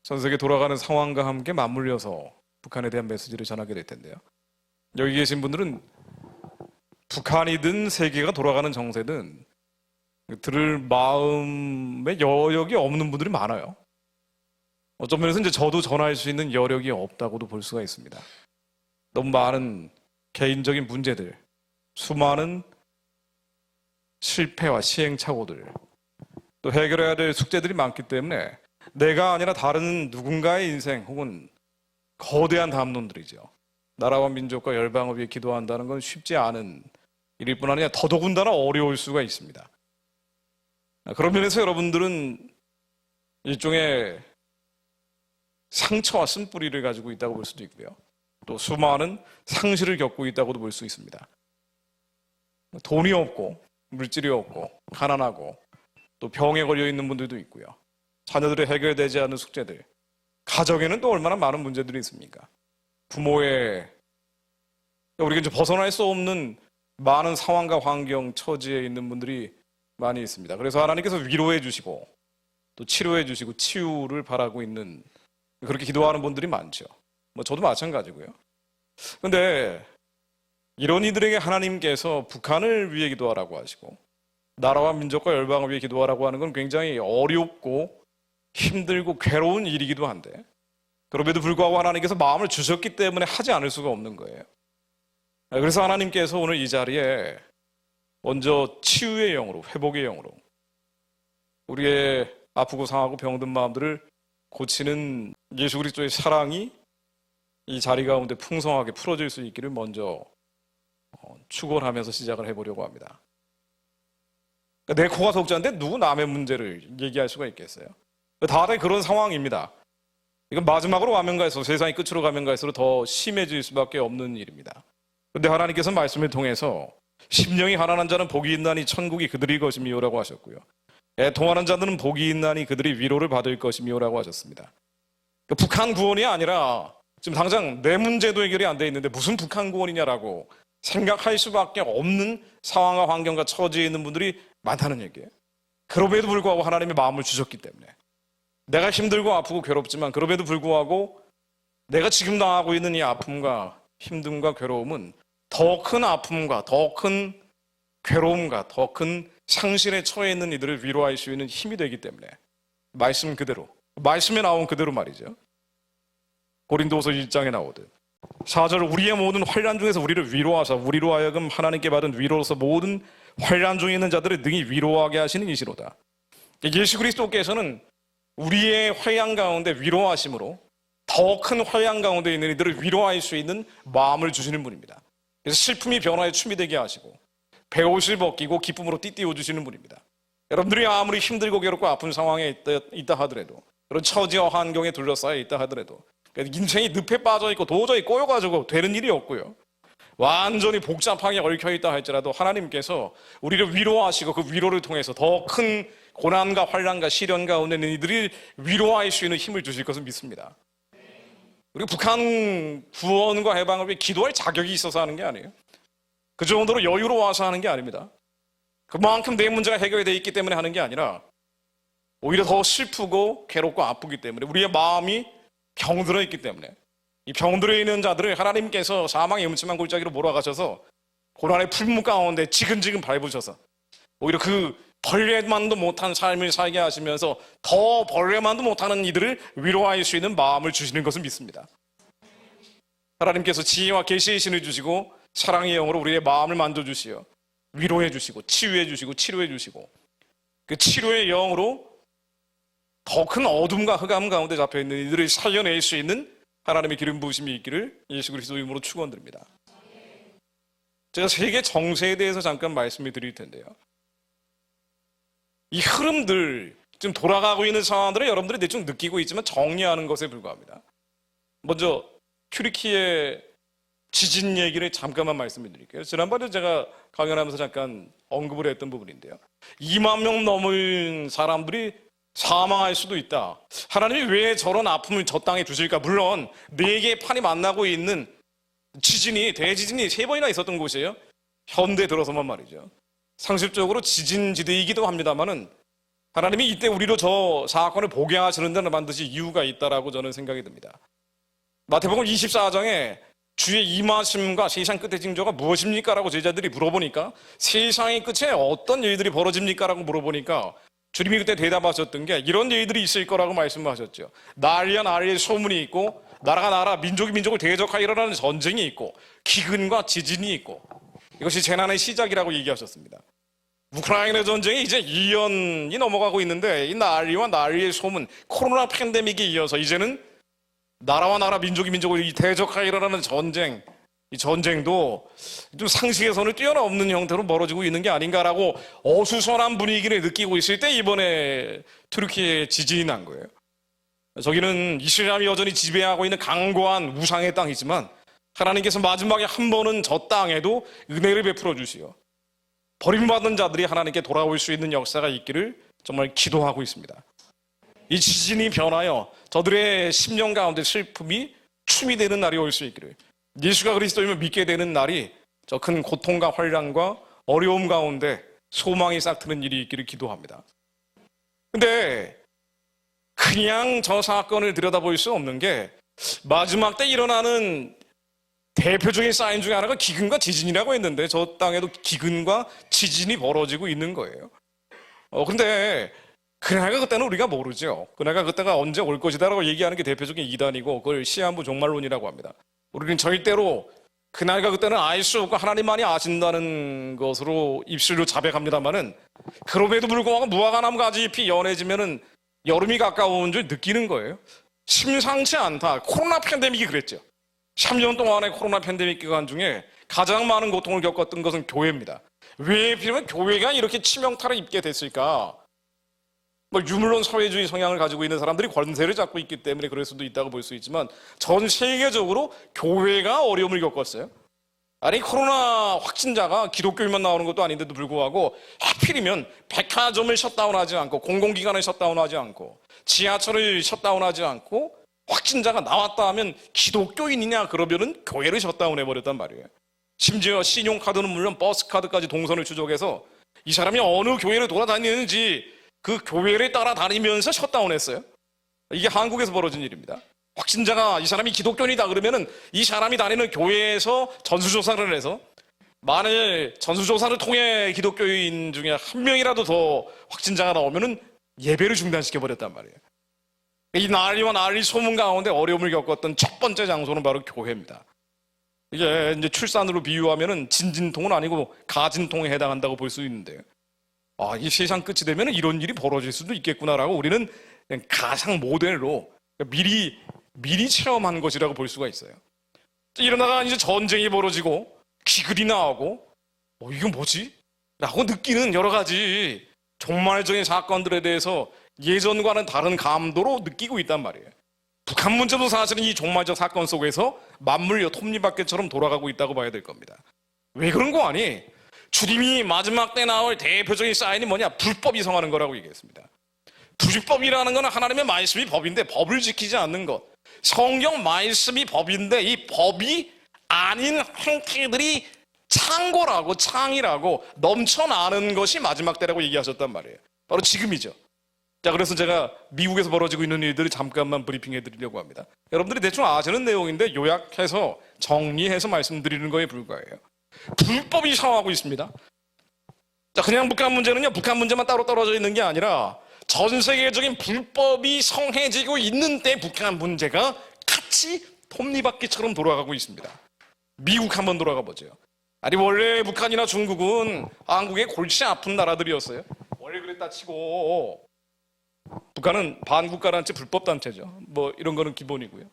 전 세계 돌아가는 상황과 함께 맞물려서 북한에 대한 메시지를 전하게 될 텐데요. 여기 계신 분들은 북한이든 세계가 돌아가는 정세든 들을 마음의 여력이 없는 분들이 많아요. 어떤 면에서 이제 저도 전할 수 있는 여력이 없다고도 볼 수가 있습니다. 너무 많은 개인적인 문제들, 수많은 실패와 시행착오들, 또 해결해야 될 숙제들이 많기 때문에 내가 아니라 다른 누군가의 인생 혹은 거대한 담론들이죠. 나라와 민족과 열방을 위해 기도한다는 건 쉽지 않은 일일 뿐 아니라 더더군다나 어려울 수가 있습니다. 그런 면에서 여러분들은 일종의 상처와 쓴뿌리를 가지고 있다고 볼 수도 있고요. 또 수많은 상실을 겪고 있다고도 볼 수 있습니다. 돈이 없고 물질이 없고 가난하고 또 병에 걸려 있는 분들도 있고요. 자녀들의 해결되지 않은 숙제들, 가정에는 또 얼마나 많은 문제들이 있습니까? 부모의 우리가 이제 벗어날 수 없는 많은 상황과 환경, 처지에 있는 분들이 많이 있습니다. 그래서 하나님께서 위로해 주시고 또 치료해 주시고 치유를 바라고 있는 그렇게 기도하는 분들이 많죠. 저도 마찬가지고요. 그런데 이런 이들에게 하나님께서 북한을 위해 기도하라고 하시고 나라와 민족과 열방을 위해 기도하라고 하는 건 굉장히 어렵고 힘들고 괴로운 일이기도 한데 그럼에도 불구하고 하나님께서 마음을 주셨기 때문에 하지 않을 수가 없는 거예요. 그래서 하나님께서 오늘 이 자리에 먼저 치유의 영으로, 회복의 영으로 우리의 아프고 상하고 병든 마음들을 고치는 예수 그리스도의 사랑이 이 자리 가운데 풍성하게 풀어질 수 있기를 먼저 축원하면서 시작을 해보려고 합니다. 내 코가 석자인데 누구 남의 문제를 얘기할 수가 있겠어요? 다들 그런 상황입니다. 이건 마지막으로 가면 갈수록, 세상이 끝으로 가면 갈수록 더 심해질 수밖에 없는 일입니다. 그런데 하나님께서 말씀을 통해서 심령이 가난한 자는 복이 있나니 천국이 그들의 것이미요라고 하셨고요. 애통하는 자들은 복이 있나니 그들이 위로를 받을 것이미요라고 하셨습니다. 북한 구원이 아니라 지금 당장 내 문제도 해결이 안 돼 있는데 무슨 북한 구원이냐라고 생각할 수밖에 없는 상황과 환경과 처지에 있는 분들이 많다는 얘기예요. 그럼에도 불구하고 하나님의 마음을 주셨기 때문에 내가 힘들고 아프고 괴롭지만 그럼에도 불구하고 내가 지금 당하고 있는 이 아픔과 힘듦과 괴로움은 더 큰 아픔과 더 큰 괴로움과 더 큰 상실에 처해 있는 이들을 위로할 수 있는 힘이 되기 때문에 말씀 그대로, 말씀에 나온 그대로 말이죠. 고린도서 1장에 나오듯 4절 우리의 모든 환난 중에서 우리를 위로하사 우리로 하여금 하나님께 받은 위로로서 모든 환난 중에 있는 자들을 능히 위로하게 하시는 이시로다. 예수 그리스도께서는 우리의 환난 가운데 위로하심으로 더 큰 환난 가운데 있는 이들을 위로할 수 있는 마음을 주시는 분입니다. 그래서 슬픔이 변화의 춤이 되게 하시고 배옷을 벗기고 기쁨으로 띠띠워 주시는 분입니다. 여러분들이 아무리 힘들고 괴롭고 아픈 상황에 있다 하더라도 그런 처지와 환경에 둘러싸여 있다 하더라도 인생이 늪에 빠져있고 도저히 꼬여가지고 되는 일이 없고요. 완전히 복잡하게 얽혀있다 할지라도 하나님께서 우리를 위로하시고 그 위로를 통해서 더 큰 고난과 환난과 시련 가운데 있는 이들이 위로할 수 있는 힘을 주실 것을 믿습니다. 우리 북한 구원과 해방을 위해 기도할 자격이 있어서 하는 게 아니에요. 그 정도로 여유로워서 하는 게 아닙니다. 그만큼 내 문제가 해결이 되어 있기 때문에 하는 게 아니라 오히려 더 슬프고 괴롭고 아프기 때문에 우리의 마음이 병들어 있기 때문에 이 병들어 있는 자들을 하나님께서 사망의 음침한 골짜기로 몰아가셔서 고난의 풀무 가운데 지근지근 밟으셔서 오히려 그 벌레만도 못한 삶을 살게 하시면서 더 벌레만도 못하는 이들을 위로할 수 있는 마음을 주시는 것을 믿습니다. 하나님께서 지혜와 계시의 신을 주시고 사랑의 영으로 우리의 마음을 만져주시어 위로해 주시고 치유해 주시고 치료해 주시고 그 치료의 영으로 더 큰 어둠과 흑암 가운데 잡혀있는 이들을 살려낼 수 있는 하나님의 기름 부으심이 있기를 예수 그리스도 이름으로 축원드립니다. 제가 세계 정세에 대해서 잠깐 말씀을 드릴 텐데요. 이 흐름들, 지금 돌아가고 있는 상황들을 여러분들이 대충 느끼고 있지만 정리하는 것에 불과합니다. 먼저 튀르키예 지진 얘기를 잠깐만 말씀을 드릴게요. 지난번에 제가 강연하면서 잠깐 언급을 했던 부분인데요. 2만 명 넘은 사람들이 사망할 수도 있다. 하나님이 왜 저런 아픔을 저 땅에 주실까? 물론 4개의 판이 만나고 있는 지진이, 대지진이 3번이나 있었던 곳이에요. 현대 들어서만 말이죠. 상습적으로 지진지대이기도 합니다만은 하나님이 이때 우리로 저 사건을 보게 하시는 데는 반드시 이유가 있다라고 저는 생각이 듭니다. 마태복음 24장에 주의 임하심과 세상 끝의 징조가 무엇입니까? 라고 제자들이 물어보니까 세상의 끝에 어떤 일들이 벌어집니까? 라고 물어보니까 주님이 그때 대답하셨던 게 이런 일들이 있을 거라고 말씀하셨죠. 나라와 나라의 소문이 있고 나라가 나라, 민족이 민족을 대적하여 일어나는 전쟁이 있고 기근과 지진이 있고 이것이 재난의 시작이라고 얘기하셨습니다. 우크라이나 전쟁이 이제 2년이 넘어가고 있는데 이 나라와 나라의 소문, 코로나 팬데믹에 이어서 이제는 나라와 나라, 민족이 민족을 대적하여 일어나는 전쟁, 이 전쟁도 좀 상식에서는 뛰어넘는 형태로 멀어지고 있는 게 아닌가라고 어수선한 분위기를 느끼고 있을 때 이번에 튀르키예에 지진이 난 거예요. 저기는 이슬람이 여전히 지배하고 있는 강고한 우상의 땅이지만 하나님께서 마지막에 한 번은 저 땅에도 은혜를 베풀어 주시어 버림받은 자들이 하나님께 돌아올 수 있는 역사가 있기를 정말 기도하고 있습니다. 이 지진이 변하여 저들의 심령 가운데 슬픔이 춤이 되는 날이 올 수 있기를, 예수가 그리스도임을 믿게 되는 날이 저 큰 고통과 환난과 어려움 가운데 소망이 싹트는 일이 있기를 기도합니다. 근데 그냥 저 사건을 들여다볼 수 없는 게 마지막 때 일어나는 대표적인 사인 중에 하나가 기근과 지진이라고 했는데 저 땅에도 기근과 지진이 벌어지고 있는 거예요. 근데 그날과 그때는 우리가 모르죠. 그날과 그때가 언제 올 것이다라고 얘기하는 게 대표적인 이단이고 그걸 시한부 종말론이라고 합니다. 우리는 절대로 그날과 그때는 알 수 없고 하나님만이 아신다는 것으로 입술로 자백합니다만은 그럼에도 불구하고 무화과 나무 가지 잎이 연해지면은 여름이 가까운 줄 느끼는 거예요. 심상치 않다. 코로나 팬데믹이 그랬죠. 3년 동안의 코로나 팬데믹 기간 중에 가장 많은 고통을 겪었던 것은 교회입니다. 왜 필요면 교회가 이렇게 치명타를 입게 됐을까? 유물론 사회주의 성향을 가지고 있는 사람들이 권세를 잡고 있기 때문에 그럴 수도 있다고 볼 수 있지만 전 세계적으로 교회가 어려움을 겪었어요. 아니 코로나 확진자가 기독교인만 나오는 것도 아닌데도 불구하고 하필이면 백화점을 셧다운하지 않고 공공기관을 셧다운하지 않고 지하철을 셧다운하지 않고 확진자가 나왔다 하면 기독교인이냐 그러면은 교회를 셧다운해버렸단 말이에요. 심지어 신용카드는 물론 버스카드까지 동선을 추적해서 이 사람이 어느 교회를 돌아다니는지 그 교회를 따라다니면서 셧다운했어요. 이게 한국에서 벌어진 일입니다. 확진자가 이 사람이 기독교인이다 그러면은 이 사람이 다니는 교회에서 전수조사를 해서 만일 전수조사를 통해 기독교인 중에 한 명이라도 더 확진자가 나오면은 예배를 중단시켜버렸단 말이에요. 이 난리와 난리 소문 가운데 어려움을 겪었던 첫 번째 장소는 바로 교회입니다. 이게 이제 출산으로 비유하면은 진진통은 아니고 가진통에 해당한다고 볼 수 있는데요. 이 세상 끝이 되면 이런 일이 벌어질 수도 있겠구나라고 우리는 그냥 가상 모델로 미리 체험한 것이라고 볼 수가 있어요. 이러다가 이제 전쟁이 벌어지고 기근이 나오고 이건 뭐지? 라고 느끼는 여러 가지 종말적인 사건들에 대해서 예전과는 다른 감도로 느끼고 있단 말이에요. 북한 문제도 사실은 이 종말적 사건 속에서 맞물려 톱니바퀴처럼 돌아가고 있다고 봐야 될 겁니다. 왜 그런 거 아니? 주님이 마지막 때 나올 대표적인 사인이 뭐냐? 불법이 성하는 거라고 얘기했습니다. 불법이라는 건 하나님의 말씀이 법인데 법을 지키지 않는 것. 성경 말씀이 법인데 이 법이 아닌 행태들이 창고라고 창이라고 넘쳐나는 것이 마지막 때라고 얘기하셨단 말이에요. 바로 지금이죠. 자, 그래서 제가 미국에서 벌어지고 있는 일들을 잠깐만 브리핑해 드리려고 합니다. 여러분들이 대충 아시는 내용인데 요약해서 정리해서 말씀드리는 거에 불과해요. 불법이 성하고 있습니다. 자, 그냥 북한 문제는요, 북한 문제만 따로 떨어져 있는 게 아니라 전 세계적인 불법이 성해지고 있는 때 북한 문제가 같이 톱니바퀴처럼 돌아가고 있습니다. 미국 한번 돌아가 보죠. 아니 원래 북한이나 중국은 한국의 골치 아픈 나라들이었어요. 원래 그랬다 치고 북한은 반국가단체 불법단체죠. 이런 거는 기본이고요.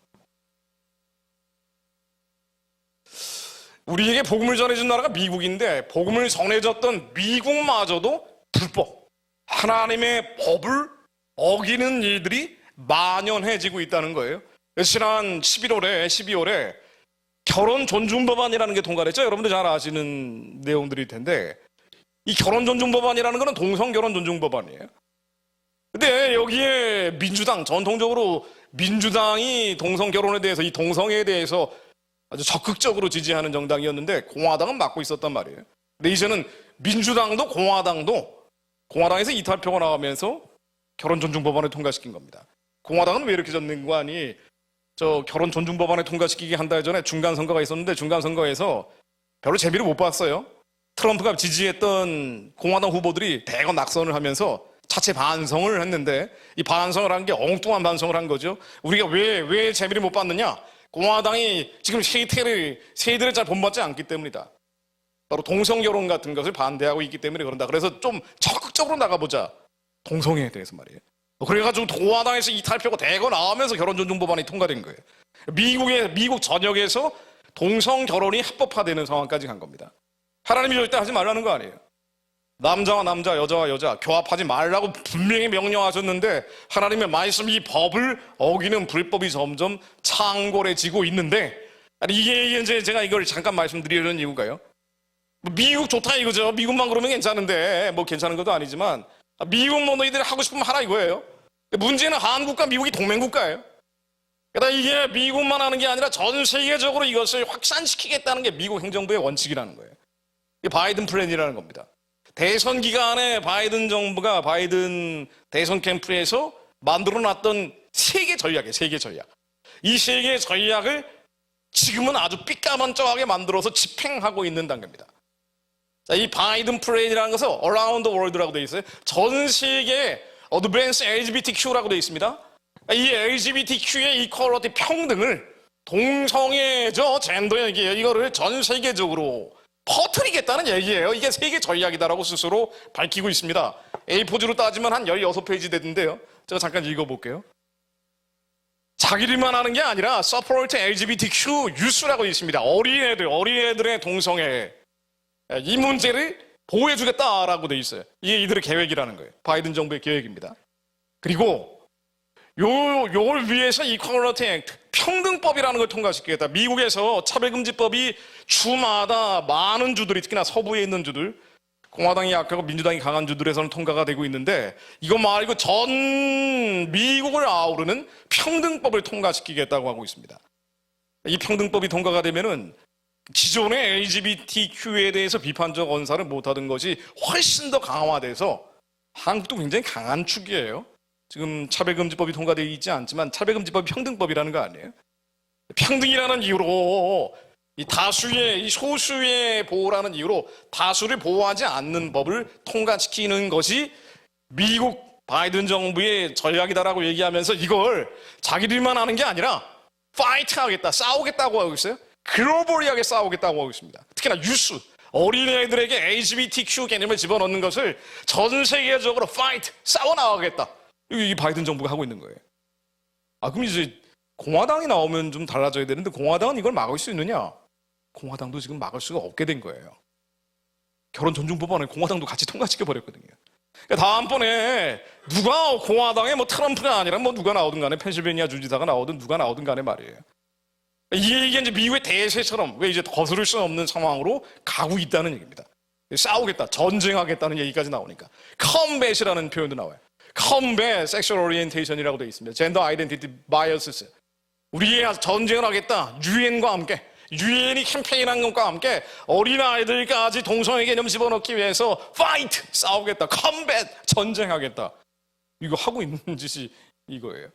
우리에게 복음을 전해준 나라가 미국인데 복음을 전해줬던 미국마저도 불법, 하나님의 법을 어기는 일들이 만연해지고 있다는 거예요. 지난 12월에 결혼 존중 법안이라는 게 통과됐죠. 여러분들 잘 아시는 내용들일 텐데 이 결혼 존중 법안이라는 거는 동성 결혼 존중 법안이에요. 근데 여기에 민주당, 전통적으로 민주당이 동성 결혼에 대해서 이 동성애에 대해서 아주 적극적으로 지지하는 정당이었는데 공화당은 막고 있었단 말이에요. 근데 이제는 민주당도 공화당에서 이탈표가 나오면서 결혼 존중 법안을 통과시킨 겁니다. 공화당은 왜 이렇게 전능관이 저 결혼 존중 법안을 통과시키기 한 달 전에 중간 선거가 있었는데 중간 선거에서 별로 재미를 못 봤어요. 트럼프가 지지했던 공화당 후보들이 대거 낙선을 하면서 자체 반성을 했는데 이 반성을 한 게 엉뚱한 반성을 한 거죠. 우리가 왜 재미를 못 봤느냐? 공화당이 지금 세대를 잘 본받지 않기 때문이다. 바로 동성 결혼 같은 것을 반대하고 있기 때문에 그런다. 그래서 좀 적극적으로 나가보자. 동성애에 대해서 말이에요. 그래가지고 공화당에서 이탈표가 대거 나오면서 결혼 존중 법안이 통과된 거예요. 미국 전역에서 동성 결혼이 합법화되는 상황까지 간 겁니다. 하나님이 절대 하지 말라는 거 아니에요. 남자와 남자, 여자와 여자 교합하지 말라고 분명히 명령하셨는데 하나님의 말씀 이 법을 어기는 불법이 점점 창궐해지고 있는데 이게 이제 제가 이걸 잠깐 말씀드리려는 이유가요. 미국 좋다 이거죠. 미국만 그러면 괜찮은데 뭐 괜찮은 것도 아니지만 미국 뭐 너희들 하고 싶으면 하라 이거예요. 문제는 한국과 미국이 동맹국가예요. 그러니까 이게 미국만 하는 게 아니라 전 세계적으로 이것을 확산시키겠다는 게 미국 행정부의 원칙이라는 거예요. 이게 바이든 플랜이라는 겁니다. 대선 기간에 바이든 정부가 바이든 대선 캠프에서 만들어놨던 세계 전략이에요. 세계 전략. 이 세계 전략을 지금은 아주 삐까번쩍하게 만들어서 집행하고 있는 단계입니다. 자, 이 바이든 플랜이라는 것은 Around the World라고 되어 있어요. 전 세계에 Advanced LGBTQ라고 되어 있습니다. 이 LGBTQ의 이퀄리티 평등을 동성애죠. 젠더 얘기예요. 이거를 전 세계적으로 퍼뜨리겠다는 얘기예요. 이게 세계 전략이다라고 스스로 밝히고 있습니다. A4지로 따지면 한 16페이지 되던데요. 제가 잠깐 읽어볼게요. 자기들만 하는 게 아니라 Support LGBTQ Youth라고 있습니다. 어린애들의 동성애 이 문제를 보호해주겠다라고 돼 있어요. 이게 이들의 계획이라는 거예요. 바이든 정부의 계획입니다. 그리고 요걸 위해서 이퀄리티 액트 평등법이라는 걸 통과시키겠다. 미국에서 차별금지법이 주마다 많은 주들이 특히나 서부에 있는 주들 공화당이 약하고 민주당이 강한 주들에서는 통과가 되고 있는데 이거 말고 전 미국을 아우르는 평등법을 통과시키겠다고 하고 있습니다. 이 평등법이 통과가 되면은 기존의 LGBTQ에 대해서 비판적 언사를 못하던 것이 훨씬 더 강화돼서 한국도 굉장히 강한 축이에요. 지금 차별금지법이 통과되어 있지 않지만 차별금지법이 평등법이라는 거 아니에요? 평등이라는 이유로 이 소수의 보호라는 이유로 다수를 보호하지 않는 법을 통과시키는 것이 미국 바이든 정부의 전략이다라고 얘기하면서 이걸 자기들만 하는 게 아니라 파이트 하겠다, 싸우겠다고 하고 있어요. 글로벌하게 싸우겠다고 하고 있습니다. 특히나 유스, 어린애들에게 LGBTQ 개념을 집어넣는 것을 전 세계적으로 파이트, 싸워나가겠다. 이 바이든 정부가 하고 있는 거예요. 그럼 이제 공화당이 나오면 좀 달라져야 되는데 공화당은 이걸 막을 수 있느냐? 공화당도 지금 막을 수가 없게 된 거예요. 결혼 존중 법안을 공화당도 같이 통과시켜 버렸거든요. 그러니까 다음번에 누가 공화당에 뭐 트럼프가 아니라 뭐 누가 나오든 간에 펜실베니아 주지사가 나오든 누가 나오든 간에 말이에요. 이게 이제 미국의 대세처럼 왜 이제 거스를 수 없는 상황으로 가고 있다는 얘기입니다. 싸우겠다, 전쟁하겠다는 얘기까지 나오니까 컴뱃이라는 표현도 나와요. 컴뱃 섹슈얼 오리엔테이션이라고 되어 있습니다. 젠더 아이덴티티 바이어스. 우리의 전쟁을 하겠다. 유엔과 함께 유엔이 캠페인한 것과 함께 어린아이들까지 동성애 개념 집어넣기 위해서 파이트 싸우겠다. 컴뱃 전쟁하겠다. 이거 하고 있는 짓이 이거예요.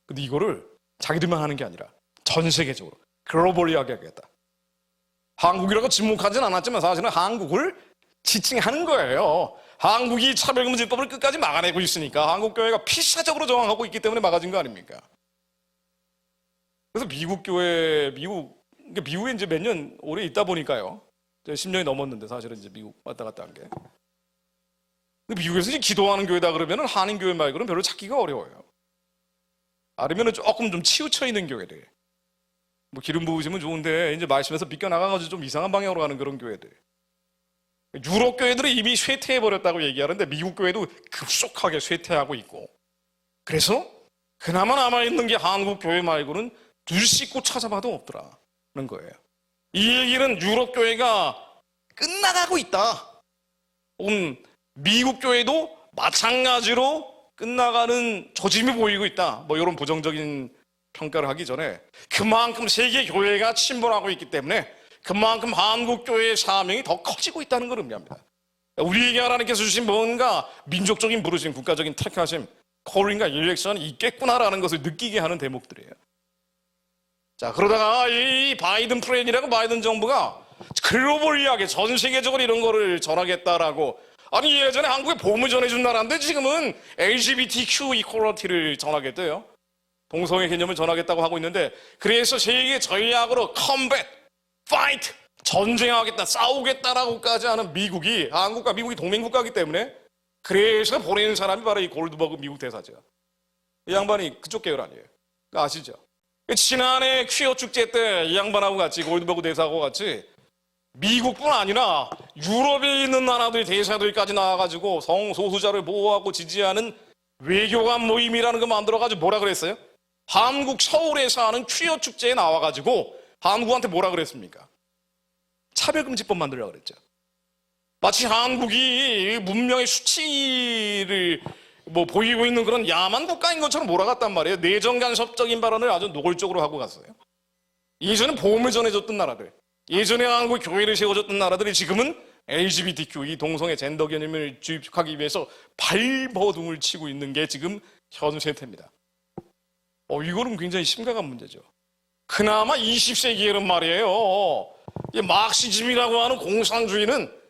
근데 이거를 자기들만 하는 게 아니라 전 세계적으로 글로벌리하게 하겠다. 한국이라고 지목하진 않았지만 사실은 한국을 지칭하는 거예요. 한국이 차별금지법을 끝까지 막아내고 있으니까 한국 교회가 필사적으로 저항하고 있기 때문에 막아진 거 아닙니까? 그래서 미국에 이제 몇 년 오래 있다 보니까요. 10년이 넘었는데 사실은 이제 미국 왔다 갔다 한 게. 미국에서 이제 기도하는 교회다 그러면은 한인 교회 말고는 별로 찾기가 어려워요. 아니면은 조금 좀 치우쳐 있는 교회들. 뭐 기름 부으시면 좋은데 이제 말씀에서 비껴나가가지고 좀 이상한 방향으로 가는 그런 교회들. 유럽 교회들은 이미 쇠퇴해 버렸다고 얘기하는데 미국 교회도 급속하게 쇠퇴하고 있고. 그래서 그나마 남아있는 게 한국 교회 말고는 둘 씻고 찾아봐도 없더라는 거예요. 이 얘기는 유럽 교회가 끝나가고 있다. 미국 교회도 마찬가지로 끝나가는 조짐이 보이고 있다. 뭐 이런 부정적인 평가를 하기 전에 그만큼 세계 교회가 침몰하고 있기 때문에 그만큼 한국 교회의 사명이 더 커지고 있다는 걸 의미합니다. 우리에게 하나님께서 주신 뭔가 민족적인 부르심, 국가적인 택하심, 콜링과 일렉션이 있겠구나라는 것을 느끼게 하는 대목들이에요. 자, 그러다가 이 바이든 프레임이라고 바이든 정부가 글로벌리하게 전 세계적으로 이런 거를 전하겠다라고, 아니 예전에 한국에 봄을 전해준 나라인데 지금은 LGBTQ 이퀄리티를 전하겠대요. 동성애 개념을 전하겠다고 하고 있는데, 그래서 세계 전략으로 컴뱃, 파이트, 전쟁하겠다, 싸우겠다라고까지 하는 미국이, 한국과 미국이 동맹국가이기 때문에 그래서 보내는 사람이 바로 이 골드버그 미국 대사죠. 이 양반이 그쪽 계열 아니에요. 아시죠? 지난해 퀴어 축제 때 이 양반하고 같이, 골드버그 대사하고 같이 미국뿐 아니라 유럽에 있는 나라들 대사들까지 나와가지고 성소수자를 보호하고 지지하는 외교관 모임이라는 거 만들어가지고 뭐라 그랬어요? 한국 서울에서 하는 퀴어 축제에 나와가지고 한국한테 뭐라 그랬습니까? 차별금지법 만들려고 그랬죠. 마치 한국이 문명의 수치를 보이고 있는 그런 야만 국가인 것처럼 몰아갔단 말이에요. 내정 간섭적인 발언을 아주 노골적으로 하고 갔어요. 예전에 보험을 전해줬던 나라들, 예전에 한국 교회를 세워줬던 나라들이 지금은 LGBTQ, 이 동성애 젠더 개념을 주입하기 위해서 발버둥을 치고 있는 게 지금 현 세태입니다. 이거는 굉장히 심각한 문제죠. 그나마 20세기에는 말이에요, 이 마르크시즘이라고 하는 공산주의는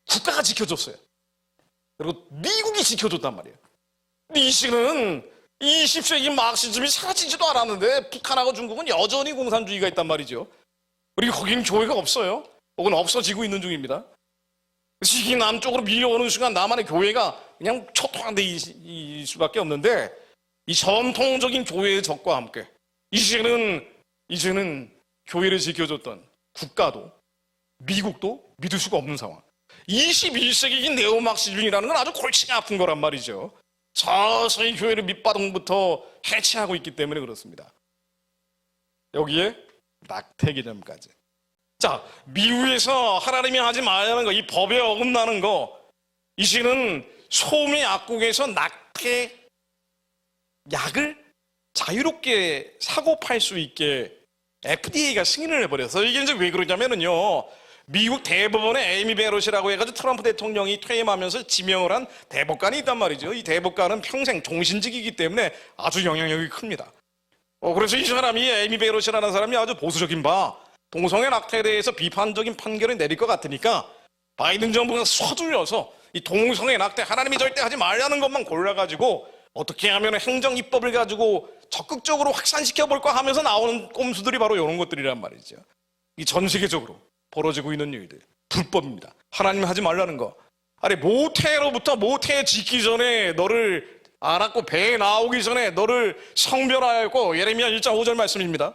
국가가 지켜줬어요. 그리고 미국이 지켜줬단 말이에요. 근데 이 시기는 20세기 마르크시즘이 사라지지도 않았는데 북한하고 중국은 여전히 공산주의가 있단 말이죠. 그리고 거긴 교회가 없어요. 혹은 없어지고 있는 중입니다. 시기 남쪽으로 밀려오는 순간 남한의 교회가 그냥 초토화돼 이 수밖에 없는데, 이 전통적인 교회의 적과 함께 이제는 교회를 지켜줬던 국가도 미국도 믿을 수가 없는 상황. 21세기 네오마르크시즘이라는 건 아주 골치가 아픈 거란 말이죠. 서서히 교회를 밑바닥부터 해체하고 있기 때문에 그렇습니다. 여기에 낙태 개념까지. 자, 미국에서 하나님이 하지 말라는 거, 이 법에 어긋나는 거, 이제는 소매 약국에서 낙태 약을 자유롭게 사고 팔 수 있게 FDA가 승인을 해버려서, 이게 이제 왜 그러냐면요, 미국 대법원에 에이미 베롯이라고 해가지고 트럼프 대통령이 퇴임하면서 지명을 한 대법관이 있단 말이죠. 이 대법관은 평생 종신직이기 때문에 아주 영향력이 큽니다. 그래서 이 사람이, 에이미 베롯이라는 사람이 아주 보수적인 동성애 낙태에 대해서 비판적인 판결을 내릴 것 같으니까 바이든 정부가 서둘러서 이 동성애 낙태 하나님이 절대 하지 말라는 것만 골라가지고 어떻게 하면 행정 입법을 가지고 적극적으로 확산시켜 볼까 하면서 나오는 꼼수들이 바로 이런 것들이란 말이죠. 이 전 세계적으로 벌어지고 있는 일들, 불법입니다. 하나님 하지 말라는 거. 아니, 모태로부터 모태 짓기 전에 너를 알았고, 배에 나오기 전에 너를 성별하였고, 예레미야 1장 5절 말씀입니다.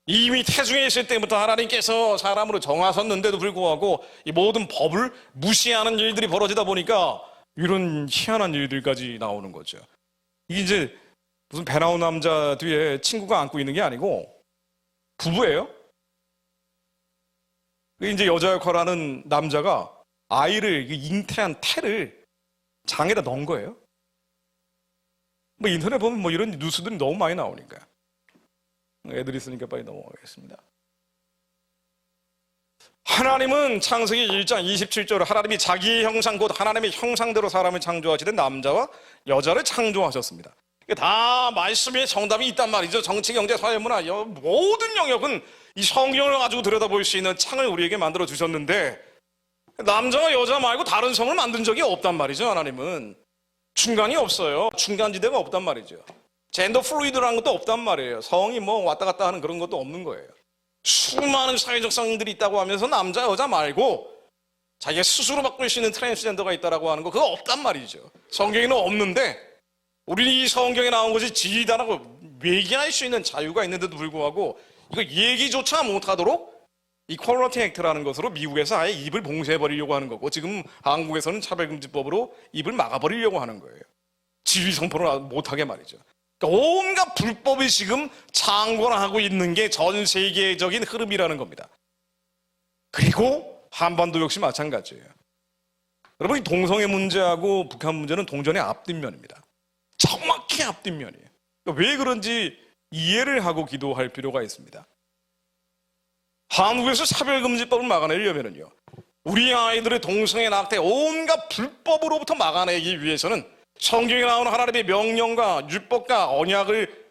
이미 태중에 있을 때부터 하나님께서 사람으로 정하셨는데도 불구하고 이 모든 법을 무시하는 일들이 벌어지다 보니까 이런 희한한 일들까지 나오는 거죠. 이게 이제 무슨 배 나온 남자 뒤에 친구가 안고 있는 게 아니고 부부예요. 이제 여자 역할하는 남자가 아이를, 잉태한 태를 장에다 넣은 거예요. 인터넷 보면 이런 뉴스들이 너무 많이 나오니까. 애들 있으니까 빨리 넘어가겠습니다. 하나님은 창세기 1장 27절, 하나님이 자기의 형상 곧 하나님의 형상대로 사람을 창조하시되 남자와 여자를 창조하셨습니다. 다 말씀에 정답이 있단 말이죠. 정치, 경제, 사회, 문화, 모든 영역은 이 성경을 가지고 들여다볼 수 있는 창을 우리에게 만들어 주셨는데, 남자와 여자 말고 다른 성을 만든 적이 없단 말이죠. 하나님은 중간이 없어요. 중간지대가 없단 말이죠. 젠더 플루이드라는 것도 없단 말이에요. 성이 왔다 갔다 하는 그런 것도 없는 거예요. 수많은 사회적 성들이 있다고 하면서 남자 여자 말고 자기가 스스로 바꿀 수 있는 트랜스젠더가 있다라고 하는 거, 그거 없단 말이죠. 성경에는 없는데 우리는 이 성경에 나온 것이 지리다라고 얘기할 수 있는 자유가 있는데도 불구하고 이거 얘기조차 못하도록 이퀄리티 액트라는 것으로 미국에서 아예 입을 봉쇄해버리려고 하는 거고, 지금 한국에서는 차별금지법으로 입을 막아버리려고 하는 거예요. 지위 선포를 못하게 말이죠. 그러니까 온갖 불법이 지금 창궐하고 있는 게 전 세계적인 흐름이라는 겁니다. 그리고 한반도 역시 마찬가지예요. 여러분, 이 동성애 문제하고 북한 문제는 동전의 앞뒷면입니다. 정확히 앞뒷면이에요. 그러니까 왜 그런지 이해를 하고 기도할 필요가 있습니다. 한국에서 차별금지법을 막아내려면요, 우리 아이들의 동성애 낙태 온갖 불법으로부터 막아내기 위해서는 성경에 나오는 하나님의 명령과 율법과 언약을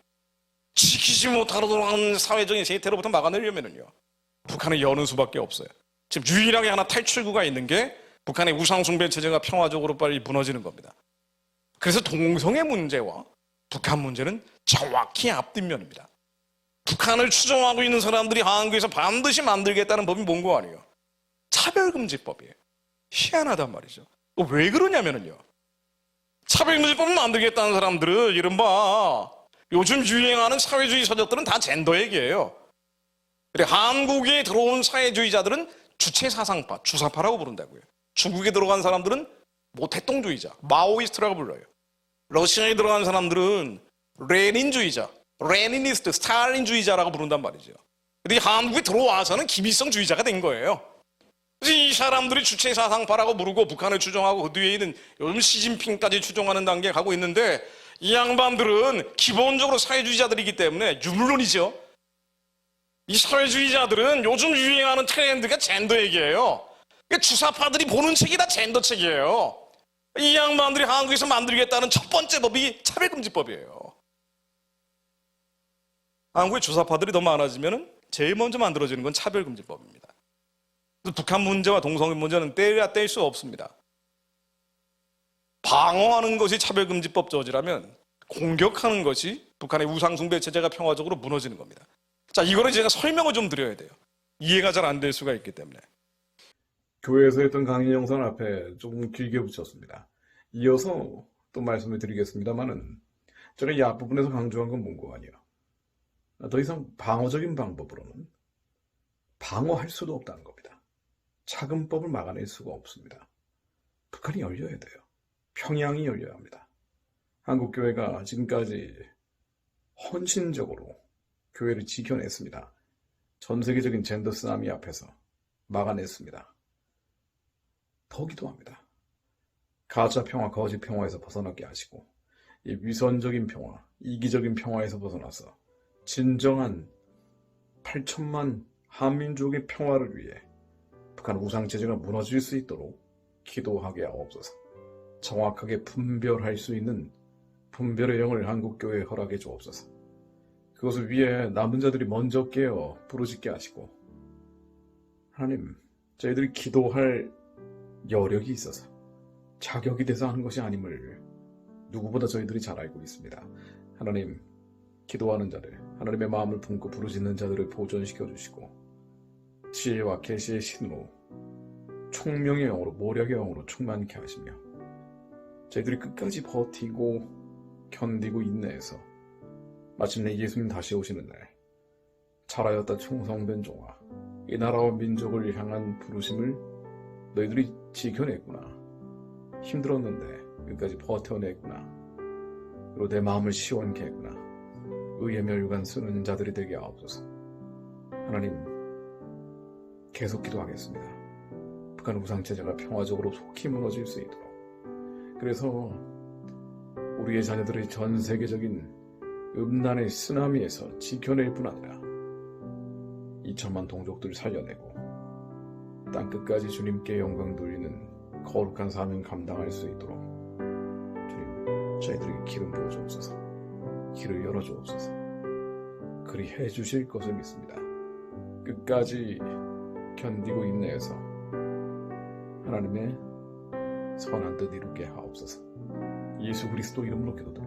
지키지 못하도록 하는 사회적인 세태로부터 막아내려면요, 북한은 여는 수밖에 없어요. 지금 유일하게 하나 탈출구가 있는 게 북한의 우상숭배 체제가 평화적으로 빨리 무너지는 겁니다. 그래서 동성애 문제와 북한 문제는 정확히 앞뒷면입니다. 북한을 추종하고 있는 사람들이 한국에서 반드시 만들겠다는 법이 뭔고 아니에요? 차별금지법이에요. 희한하단 말이죠. 왜 그러냐면요, 차별금지법을 만들겠다는 사람들은 이른바 요즘 유행하는 사회주의 서적들은 다 젠더 얘기예요. 한국에 들어온 사회주의자들은 주체사상파, 주사파라고 부른다고요. 중국에 들어간 사람들은 모택동주의자, 마오이스트라고 불러요. 러시아에 들어간 사람들은 레닌주의자, 레니니스트, 스탈린주의자라고 부른단 말이죠. 근데 한국에 들어와서는 김일성주의자가 된 거예요. 그래서 이 사람들이 주체사상파라고 부르고 북한을 추종하고 그 뒤에 있는 요즘 시진핑까지 추종하는 단계에 가고 있는데, 이 양반들은 기본적으로 사회주의자들이기 때문에 유물론이죠. 이 사회주의자들은 요즘 유행하는 트렌드가 젠더 얘기예요. 주사파들이 보는 책이 다 젠더 책이에요. 이 양반들이 한국에서 만들겠다는 첫 번째 법이 차별금지법이에요. 한국의 주사파들이 더 많아지면 제일 먼저 만들어지는 건 차별금지법입니다. 북한 문제와 동성애 문제는 떼야 뗄 수 없습니다. 방어하는 것이 차별금지법 저지라면 공격하는 것이 북한의 우상숭배 체제가 평화적으로 무너지는 겁니다. 자, 이거는 제가 설명을 좀 드려야 돼요. 이해가 잘 안 될 수가 있기 때문에. 교회에서 했던 강의 영상 앞에 조금 길게 붙였습니다. 이어서 또 말씀을 드리겠습니다만은, 제가 이 앞부분에서 강조한 건 뭔고 아니에요. 더 이상 방어적인 방법으로는 방어할 수도 없다는 겁니다. 차근법을 막아낼 수가 없습니다. 북한이 열려야 돼요. 평양이 열려야 합니다. 한국교회가 지금까지 헌신적으로 교회를 지켜냈습니다. 전 세계적인 젠더 쓰나미 앞에서 막아냈습니다. 더 기도합니다. 가짜 평화, 거짓 평화에서 벗어나게 하시고, 이 위선적인 평화, 이기적인 평화에서 벗어나서 진정한 8천만 한민족의 평화를 위해 북한 우상체제가 무너질 수 있도록 기도하게 하옵소서. 정확하게 분별할 수 있는 분별의 영을 한국교회에 허락해 주옵소서. 그것을 위해 남은 자들이 먼저 깨어 부르짖게 하시고, 하나님, 저희들이 기도할 여력이 있어서 자격이 돼서 하는 것이 아님을 누구보다 저희들이 잘 알고 있습니다. 하나님, 기도하는 자들, 하나님의 마음을 품고 부르짖는 자들을 보존시켜 주시고, 지혜와 계시의 신으로, 총명의 영으로, 모략의 영으로 충만케 하시며, 저희들이 끝까지 버티고 견디고 인내해서 마침내 예수님 다시 오시는 날, 잘하였다 충성된 종아, 이 나라와 민족을 향한 부르심을 너희들이 지켜냈구나, 힘들었는데 끝까지 버텨냈구나, 그리고 내 마음을 시원케 했구나, 의의 멸류관 쓰는 자들이 되게 하옵소서. 하나님, 계속 기도하겠습니다. 북한 우상체제가 평화적으로 속히 무너질 수 있도록. 그래서 우리의 자녀들의 전 세계적인 음란의 쓰나미에서 지켜낼 뿐 아니라 2천만 동족들을 살려내고 땅끝까지 주님께 영광 돌리는 거룩한 사명 감당할 수 있도록 주님, 저희들에게 기름 부어주옵소서. 길을 열어주옵소서. 그리 해주실 것을 믿습니다. 끝까지 견디고 인내해서 하나님의 선한 뜻 이루게 하옵소서. 예수 그리스도 이름으로 기도드립니다.